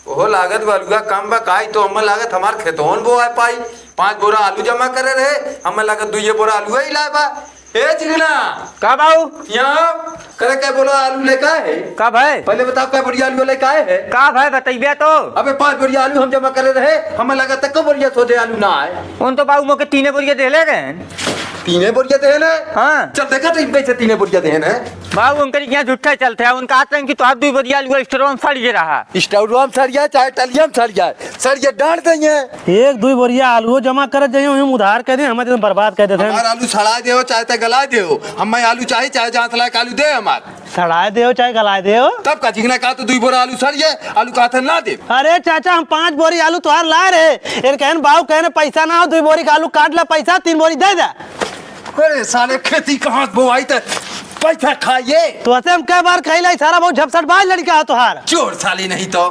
ओहो लागत बलुआ कम बा काई तो हम लागत हमार खेतोन बो आए पाई 5 बोरा आलू जमा करे रहे हम लागत 2 बोरा आलू ही लाए बा। ए चिकना का बाऊ यहाँ करे क्या बोला आलू लेका है कब है? पहले बताओ क्या बढ़िया आलू लेका है कब है बताइए तो। अबे 5 बोरिया आलू हम जमा करे रहे हमें लगा तक को बोरिया सोचे आलू ना आए उन तो बाऊ मोके 3 बोरिया दे ले गए। 3 बोरिया देन है। हाँ चल देखा टीम कैसे 3 बोरिया देन है बाऊ उनके यहाँ झूठा चलते हैं उनका आते हैं कि तो आप 2 बोरिया आलू स्टोर सड़ जे रहा स्टोर सड़िया चाहे टलिया सड़िया सड़िया डांट देंगे 1-2 बोरिया आलू जमा कर जाइए हम उधार कर दे हमें तो बर्बाद कर देते हैं। हमार आलू सड़ा दे चाहे गला दे हमें आलू चाहे चाहे जहाँ तला आलू दे हमार सड़ाए दे चाहे गलाए दे। तब का चिकना कहा तो 2 बोरा आलू सड़िए आलू कहा था ना दे। अरे चाचा हम 5 बोरी आलू तुहार लाए रहे कहन बाऊ कहने पैसा ना हो 2 बोरी का आलू काट ला पैसा 3 बोरी दे दे। अरे साले खेती कहाँ बोवाई थे पैसा खाइए तो ऐसे हम कई बार खाई सारा बहुत झपसट बाज लड़का है तुहार चोर साली नहीं तो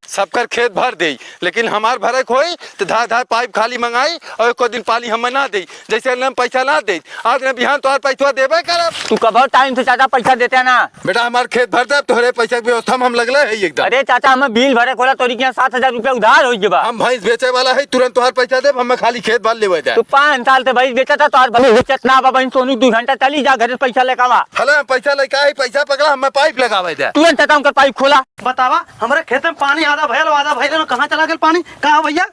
सबकर खेत भर दे लेकिन हमार भरे खोई तो धार धार पाइप खाली मंगाई और एको दिन पानी हम ना दे जैसे हम पैसा ना दे आज न बिहान तोहर पैसा देबे करब। तू कब टाइम से चाचा पैसा देते है ना बेटा हमार खेत भर दे तोहरे पैसा की व्यवस्था में हम लगले है एकदम। अरे चाचा हमें बिल भरे खोला तोरी के 7,000 रुपया उधार हो गया। हम भैंस बेचे वाला है तुरंत तोहर पैसा दे हम खाली खेत भर लेवे जाए। तू 5 साल से भैंस बेचा था तोहर भले बेचत ना बाबा सोनू 2 घंटा चली जा घर से पैसा लेके आवा। हला हम पैसा लेके आई पैसा पकड़ा हम पाइप लगावे जाए तुरंत चाचा उनका पाइप खोला। बतावा हमारे खेत में पानी आधा भैल कहाँ चला गया पानी कहा भैया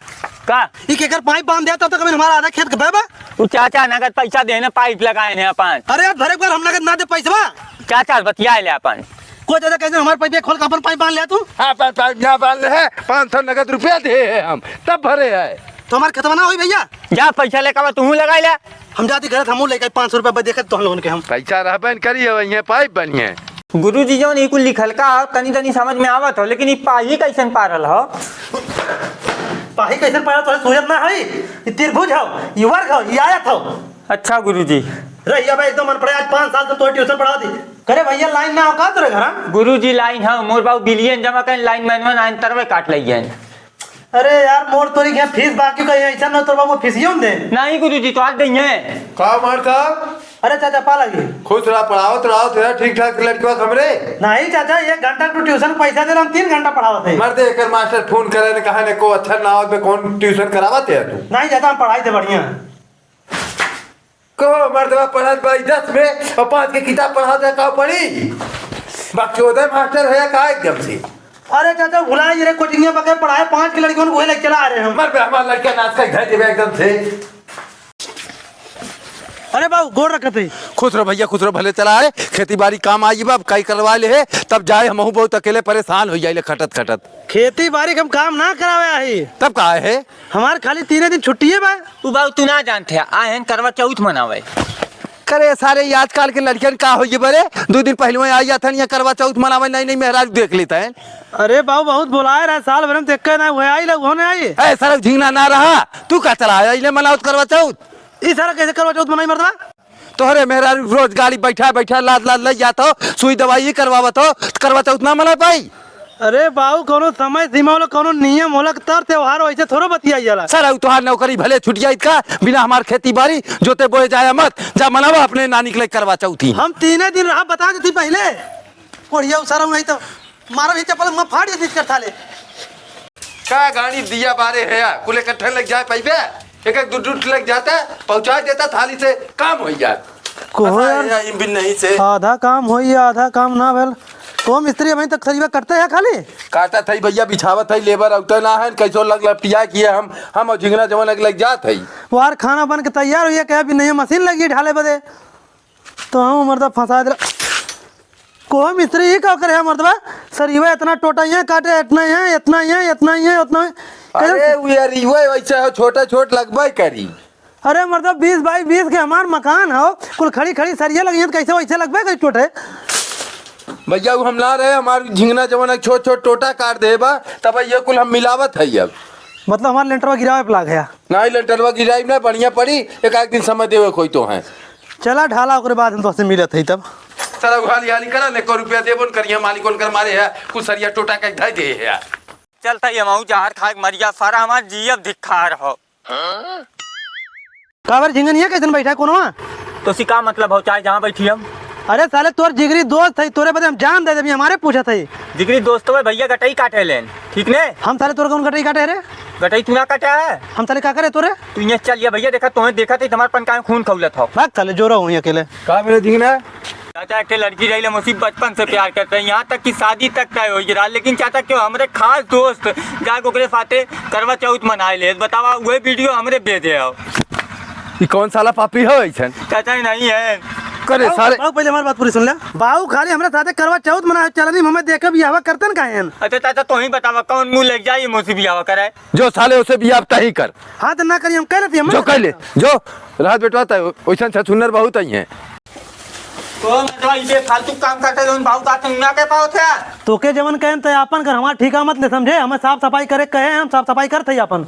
का एक पाइप बांध दिया तब तक हमारा आधा खेत बह। तू चाचा नगद पैसा देने पाइप लगाए हैं अपन। अरे यार भरे बार हम नगद ना दे पैसा चाचा बतिया ले अपन कोई दादा कैसे हमारे पाइप खोल अपन पाइप बांध लिया तू। हाँ पाइप यहाँ बांध है 500 नगद रुपया दे हम तब भरे है तो हमारे खेतवा ना हुई भैया जा पैसा लेकर तू लगा ले। हम जाती घर हम लेकर 500 रुपया देखे तो हम लोगों के हम पैसा रहबन करिए पाइप बनिए। गुरुजी जो नहीं कुल लिखल का तनी तनी समझ में आवत हो लेकिन ये पाही कैसन पारल हो पाही कैसे पाया तो सूरत ना है ये त्रिभुज हो ये वर्ग हो ये आयत हो। अच्छा गुरुजी रहिया भाई एकदम मन पड़े आज 5 साल से तो ट्यूशन पढ़ा दी करे भैया लाइन ना हो का तोरे घर। गुरुजी लाइन है मोर बाबू बिलियन जमा कर लाइन मैनवन आइन तरवे काट लइए। अरे यार मोर तोरी के फीस बाकी का ऐसा ना तो बाबू फीसियो दे नहीं गुरुजी तो आज देंगे का मारता। अरे चाचा पा लगी खुश रहा पढ़ाओ तेरा ठीक ठाक लड़का हमरे नहीं चाचा 1 घंटा तू ट्यूशन पैसा दे रहा हम 3 घंटा पढ़ावत है। मर्दे एक मास्टर फोन करे ने कहा ने को अच्छा ना हो कौन ट्यूशन करावत है तू। नहीं चाचा हम पढ़ाई थे बढ़िया को मर्दवा पढ़त भाई 10 में और 5 के किताब पढ़ाते का पढ़ी बाकी 14 मास्टर है का एकदम से। अरे चाचा भुला रे कोचिंग में बगैर पढ़ाए 5 के लड़कियों को लेके चला आ रहे हैं हम। मर पे हमारा लड़का नाच का घर देवे एकदम से। अरे बाबू गोड़ रखते खुश रहो भैया खुश रहो भले चला है खेती बाड़ी काम आई बाब कई करवा ले है तब जाए हम बहुत अकेले परेशान हो जाए खटत खेती बाड़ी हम काम ना करावे है तब कहा है हमारे खाली 3 दिन छुट्टी है बा। तू बाबू तू ना जानते आए करवा चौथ मनावे करे सारे आजकल के लड़कियन का होइए बरे 2 दिन पहले आई था यहाँ करवा चौथ मनावे नहीं मेहराज देख लेता है। अरे बाबू बहुत बुलाए रहा साल भर में देख ना हुए आई लोग होने आई सर झिंगना ना रहा तू का चला मनाओ करवा चौथ इस सारा कैसे करवा चौथ मनाई मरदा तोहरे मेहरा रोज गाड़ी बैठा लाद ले जाता हो सुई दवाई ही करवावत हो करवा चौथ ना मना पाई। अरे बाबू कोनो समय सीमा होला कोनो नियम होला तर त्योहार वैसे थोड़ा बतिया जाला सर तुहार नौकरी भले छुट जाए का बिना हमार खेती बाड़ी जोते बोए जाए मत जा मनावा अपने नानी के लिए करवा चौथी। हम 3 दिन रहा बता देती पहले बढ़िया सारा नहीं तो मारा भी चप्पल मैं फाड़ देती कर थाले का गाड़ी दिया बारे है कुल इकट्ठे लग जाए पैबे एक दूध लग जाता पहुंचा देता थाली से काम हो जाए बिन नहीं से आधा काम हो आधा काम ना भेल तो मिस्त्री अभी तक सजीवा करते हैं खाली काटा थई भैया बिछावत है लेबर उतर ना है कैसो लग लपटिया किए हम और झिंगना जवन लग जात है वार खाना बन के तैयार हुई कह भी नहीं मशीन लगी ढाले बदे तो हम मर्दा फंसा दे को मिस्त्री ही क्या करे मर्दबा सर ये इतना टोटा ये काटे इतना ही है उतना अरे ये वैसे हो छोटा छोट लगबे करी। अरे मर्दा 20 बाई 20 के हमार मकान हो कुल खड़ी सरिया लगी है कैसे वैसे लगबे करी टोटे भैया हम ला रहे हमारे झिंगना जवन छोट टोटा काट देबा तब ये कुल हम मिलावत है अब मतलब हमारे लेंटरवा गिरावे पे लाग गया नहीं लेंटरवा गिराई ना बढ़िया पड़ी एक दिन समय देवे कोई तो है चला ढाला ओकरे बाद हम तो से मिलत है तब सारा हाली करा ने को रुपया देबन करिया मालिकोन कर मारे है कुछ सरिया टोटा का धै दे है चलता ही हम जहर खा मरिया सारा हमार जीव धिक्कार हो काबर झिंगनिया कैसे बैठा कोनो तो सी का मतलब हो चाहे जहाँ बैठी हम अरे साले तोर जिगरी दोस्त है, तोरे बदे हम जान दे देबी, हमारे पूछा था। जिगरी दोस्तों में भैया गटई काटे लेन, ठीक ने? हम साले तोर कौन कटाई काटे रे? गटई तू ना काटा है, हम साले का करे तोरे? तू यहाँ चल या भैया, देखा तुम्हें देखा था तुम्हारे पन का खून खौलत हो। भाग साले जोरा हूँ अकेले। का मेरे दिखना चाचा एक लड़की रही मुझसे बचपन से प्यार करते हैं, यहाँ तक कि शादी तक तय हो रहा, लेकिन चाचा क्यों हमारे खास दोस्त जाके ओकरे साथे करवा चौथ मनाए ले, बतावा वही वीडियो हमरे भेजे हो। ये कौन साला पापी है ऐसन? चाचा नहीं है करे सारे बाबू पहले हमारी बात पूरी सुन ले। बाबू खाली हमारे साथे करवा चौथ मना चलनी, हमें देखा बियाह करतन काहे? अच्छा चाचा तो ही बतावा कौन मुंह लग जाए मुझसे बियाह करे? जो साले उसे भी आप तही कर। हाँ तो ना करिए, हम कह रहे थे जो कर ले जो रात बेटवा वैसा छछुन्नर बहुत ही है। तो मतलब ये फालतू काम करते हैं भाऊ का तुम ना कह पाओ थे। तो के जवन कहें तो अपन कर, हमारा ठीका मत ले समझे, हमें साफ सफाई करे कहे, हम साफ सफाई करते ही अपन।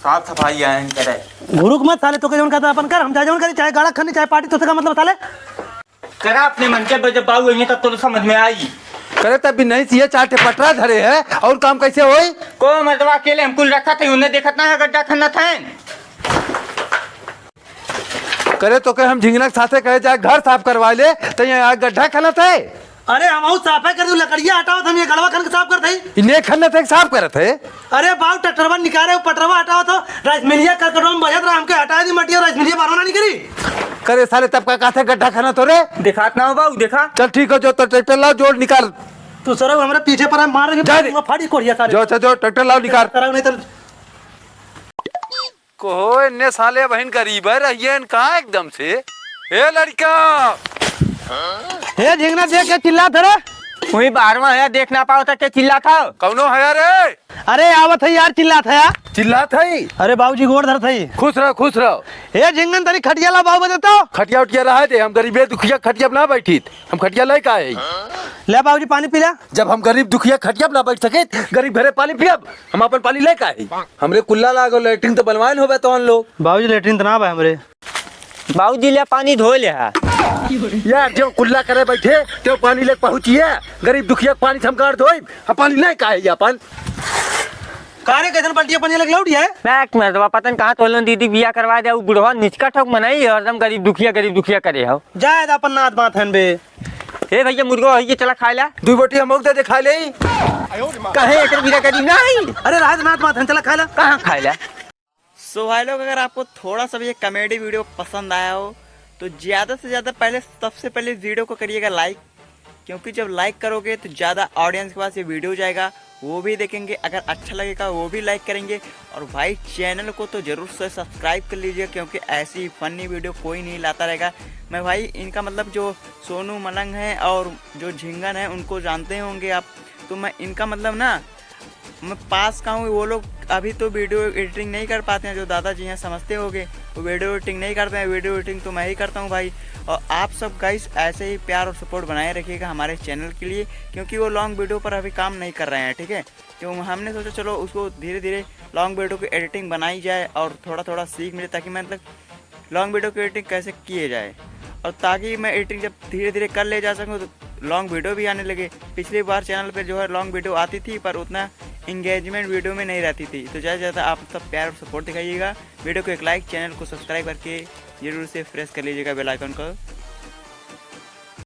साफ सफाई है करे घुरुक मत साले, तो के जवन कहता अपन कर, हम चाहे जवन करी, चाहे गाड़ा खनी चाहे पार्टी, तो उसका मतलब साले करा अपने मन के जब बाबू ये तब तो समझ में आई। करे तब भी नहीं चाहिए, चाटे पटरा धरे है और काम कैसे होई? को मतलब अकेले हम कुल रखा थे, उन्हें देखत ना है गड्ढा खन्ना था। करे तो के हम झिंगना के साथे कहे जाए घर साफ करवा ले, तो यहाँ गड्ढा खना था। अरे हम साफाई कर दू, लकड़िया हटाओ, हम ये गड़वा खन के साफ करते ही। इन्हें खन्ना थे साफ करत है। अरे बाबू ट्रैक्टरवा निकाले पटरवा हटाओ, तो राइस मिलिया करकटवा में बजत रहा, हमके हटा दी मटिया, राइस मिलिया बारवाना नहीं करी। करे साले तब का काथे गड्ढा खना तो रे दिखात ना हो बाबू, देखा चल ठीक हो, जो तो ट्रैक्टर लाओ जोड़ निकाल। तू सर हमारे पीछे पर मार जा दे। फाड़ी कोड़िया सारे जो जो ट्रैक्टर लाओ निकाल। नहीं तो को इन्ने साले बहन गरीब है रहिए कहाँ एकदम से। ए लड़का हे झिंगना देख के चिल्ला रे। वही 12वां है, देख ना पाओ था क्या चिल्ला था? कौनो है रे? अरे आवत है यार, चिल्ला था यार, चिल्ला थई। अरे बाबूजी गोड़ धर थई। खुश रहो खुश रहो। हे झिंगन तरी खटिया ला बाबू बता तो। खटिया उठिया रहा थे, हम गरीबे दुखिया खटिया ना बैठी, हम खटिया ले का है। ले बाबूजी पानी पी ले। जब हम गरीब दुखिया खटिया ना बैठ सके, गरीब भरे पानी पियब, हम अपन पानी ले का है। हमरे कुल्ला लागो लेटरिन तो बनवाइन होबे तो हम लोग। बाबूजी लेटरिन तो ना बा हमरे। बाबूजी ले पानी धो ले है यार, जो कुल्ला करे बैठे तो पानी ले पहुंचिए, गरीब दुखिया पानी हम कर धोई, हम पानी नहीं का है अपन। कारे कैसन पलटिया पानी लग लौटी है। बैक में तो पता कहां तोलन दीदी बियाह करवा दे, बुढ़वा निचका ठोक मनाई हरदम गरीब दुखिया करे हो। जाए अपन नाथ बात हन बे। ए भैया मुर्गो ये चला खा ला, दू बोटी हम दे दे खा ले। कहे एकर बिना गरीब नहीं। अरे रात नाथ बात हन, चला खा ला। कहां खा ला। सो भाई लोग, अगर आपको थोड़ा सा भी ये कॉमेडी वीडियो पसंद आया हो तो ज़्यादा से ज़्यादा सबसे पहले वीडियो को करिएगा लाइक, क्योंकि जब लाइक करोगे तो ज़्यादा ऑडियंस के पास ये वीडियो जाएगा, वो भी देखेंगे, अगर अच्छा लगेगा वो भी लाइक करेंगे। और भाई चैनल को तो ज़रूर से सब्सक्राइब कर लीजिए, क्योंकि ऐसी फनी वीडियो कोई नहीं लाता रहेगा। मैं भाई इनका मतलब जो सोनू मलंग है और जो झिंगन है उनको जानते होंगे आप, तो मैं इनका मतलब ना मैं पास का हूँ। वो लोग अभी तो वीडियो एडिटिंग नहीं कर पाते हैं, जो दादाजी यहाँ समझते होंगे, वो वीडियो एडिटिंग नहीं करते हैं, वीडियो एडिटिंग तो मैं ही करता हूँ भाई। और आप सब गाइस ऐसे ही प्यार और सपोर्ट बनाए रखिएगा हमारे चैनल के लिए, क्योंकि वो लॉन्ग वीडियो पर अभी काम नहीं कर रहे हैं, ठीक है। तो हमने सोचा चलो उसको धीरे धीरे लॉन्ग वीडियो की एडिटिंग बनाई जाए और थोड़ा थोड़ा सीख मिले, ताकि मैं मतलब लॉन्ग वीडियो की एडिटिंग कैसे किए जाए, और ताकि मैं एडिटिंग जब धीरे धीरे कर ले जा सकूँ तो लॉन्ग वीडियो भी आने लगे। पिछली बार चैनल पे जो है लॉन्ग वीडियो आती थी, पर उतना इंगेजमेंट वीडियो में नहीं रहती थी। तो ज़्यादा से ज़्यादा आप सब प्यार और सपोर्ट दिखाइएगा। वीडियो को एक लाइक, चैनल को सब्सक्राइब करके जरूर से प्रेस कर लीजिएगा बेल आइकन को।